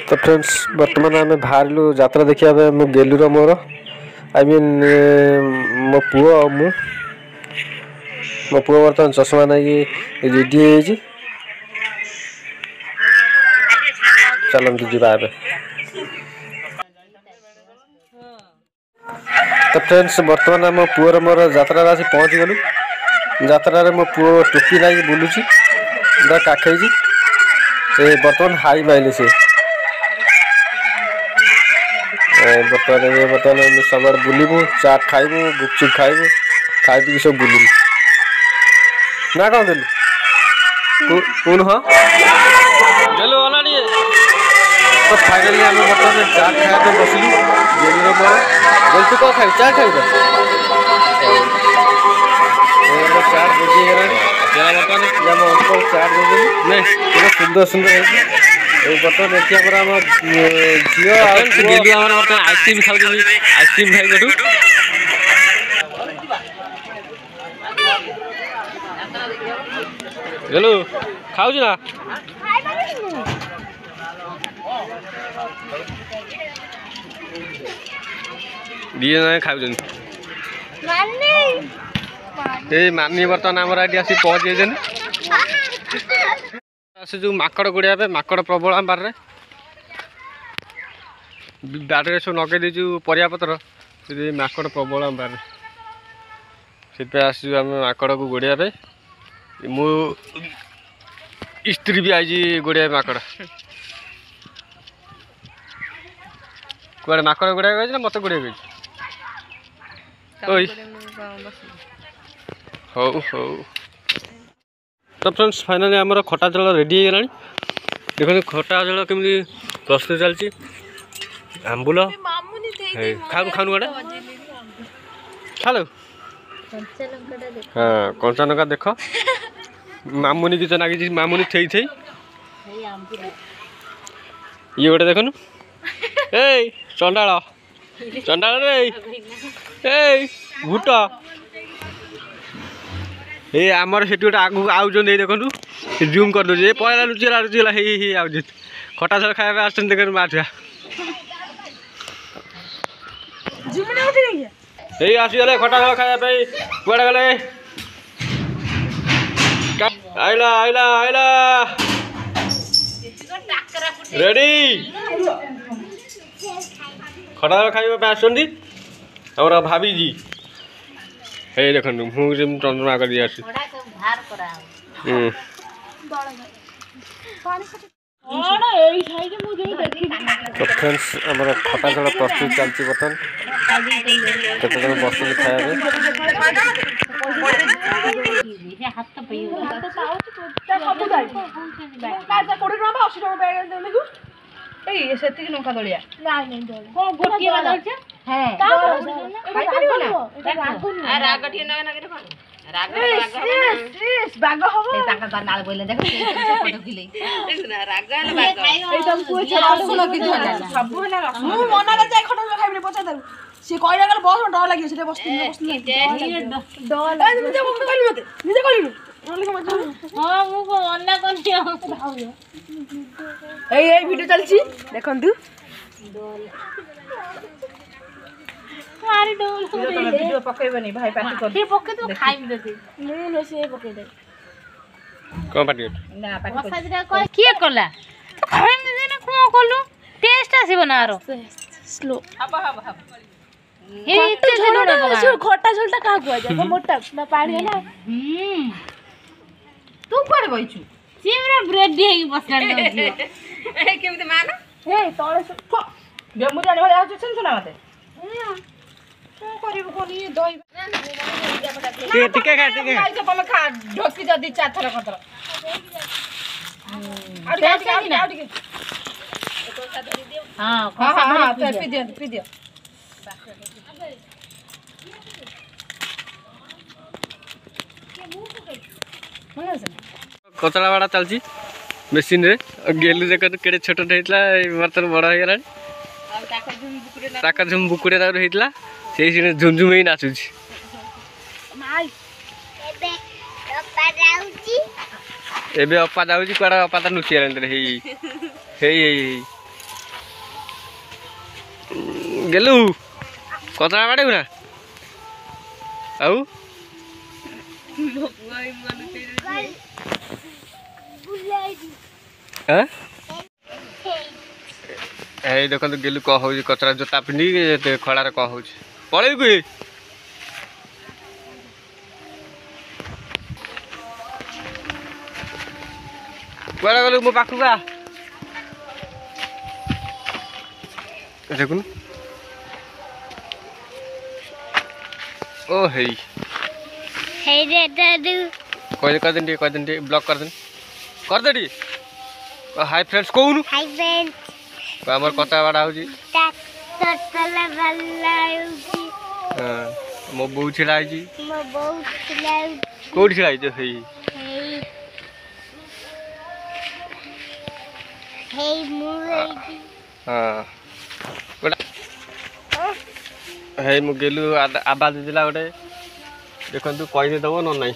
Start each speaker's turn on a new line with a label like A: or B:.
A: तो फ्रेंड्स बर्तमान आम बाहर यात्रा देखा मो गेलुर मोर आई मीन मो पुओ मो पुओ बर्तमान चश्मा नहीं रेडी है। चलते जीवा तो फ्रेंड्स बर्तमान मो पुअर मोर यात्रा आसी पहुँची गलु। यात्रा मो पुओ टोपी लाइक बुलूची काखई से बर्तमान हाई माइले से बर्तमान सब बुलू चाट खाइबू गुपचुप खाइबू खाई पी सब बुलू ना कौन देलु कौन हाँ तो फाइनली आम बर्तमान चाट खाया बसलु गेलुर मोर बोल तू कौन खाई चाट खाई चाट बुझी बर्तमान चाट दे सुंदर सुंदर बर्तमान झील आइसक्रीम खाऊ आइसक्रीम खाई गेलु खाऊ ना दिए ना खाऊ मानी बर्तमान आम आसी पहुँचे से जो माकड़ गुड़िया पे माकड़ प्रबल आम बारे बाड़े सब नगे देचु परिया पत्र से माकड़ प्रबल आम बारे से आसू आम माकड़ को गुड़िया पे मु स्त्री भी आई गुड़िया माकड़ कड़े माकड़ गुड़िया गई ना मत गुड़िया गई हौ हौ तो फ्रेंड्स फाइनली आमर खटा जल रेडी हो गलानी देखो खटा जल केमी प्रस्तुत चलती आंबुल खाऊ खाऊ गोटे खालो हाँ कंचा लंका देख मामुनी गीत नागी मामुनी थई थई ये गोटे देखनु ए चंडाल चंडाल रे ए भूट ए आमर से गोटे आगू आउन देखु जूम कर दे पहला लुचेला लुचेला आउज खटा छड़ खाया आस देख माठुआ आसीगले खटा छड़ खाया कड़े गले आइला आइला आइला रेडी खटा छड़ खाइबा आसुंदी हमर भाभी जी हे देखन मुझे चंद्रमा कर दिया तो फ्रेंड्स आम खटा जल प्रस्तुत चलती बर्तमान केते जन बस खाया
B: नौका दलिया से कहला गले बहुत डर लागियो से बस हां मु को अन्ना कनियो ए वीडियो चलची देखंतु मारी डोल वीडियो पकेबनी भाई पार्टी कर से पके तो खाइम देती ले से पके दे
A: कोन पार्टी
B: ना पार्टी मसाजरा कोइ के करला तो खाइम दे ना को करलु टेस्ट आसीबो ना आरो स्लो हब हे इते दिन खट्टा झोलटा का कुआ जा मोटा ना पानी है ना तू कोरे बइछु सीमरा ब्रेड दे ही बसलाड दे ए केमते माना हे तळे बेमुरी आने वाले आछु सुन सुना मते को करिबो कोनी दई के टिके खाइ से पमे खा ढोकी जदी चार थरा खतर आ टिके हां हां पी दियो
A: कचड़ा बाड़ा चलती मेसीन रे गेलु जे केड़े छोट होइतला बर्तन बड़ हो गला टाका झुम बुकुड़े ता होइतला सेही सिने झुमझुम ही नाचुची माई एबे अपा जाउची कोडा अपा ता नुची आले हे हे गेलु कतरा बाड़े ना आउ ए देखो गेलु कह हो कचरा जोता पिंधि खड़ार कह हो पलैबु कि कुआडे गलु मो पाखु आ देखुन ओ हेई
C: Hey there, Dadu.
A: कर दिन ब्लॉक कर दे हाय फ्रेंड्स कहूनु
C: Hi, friends.
A: हमर कथा बाड़ा होजी
C: That's the
A: मो बहू छिड़ा है
C: My boat loud.
A: कोठी छिड़ा है हेई
C: Hey. Hey, Murray.
A: हां गोटा हे मु गेलु आवाज दिला गोटे देखंतु कहि दे दबो न नाही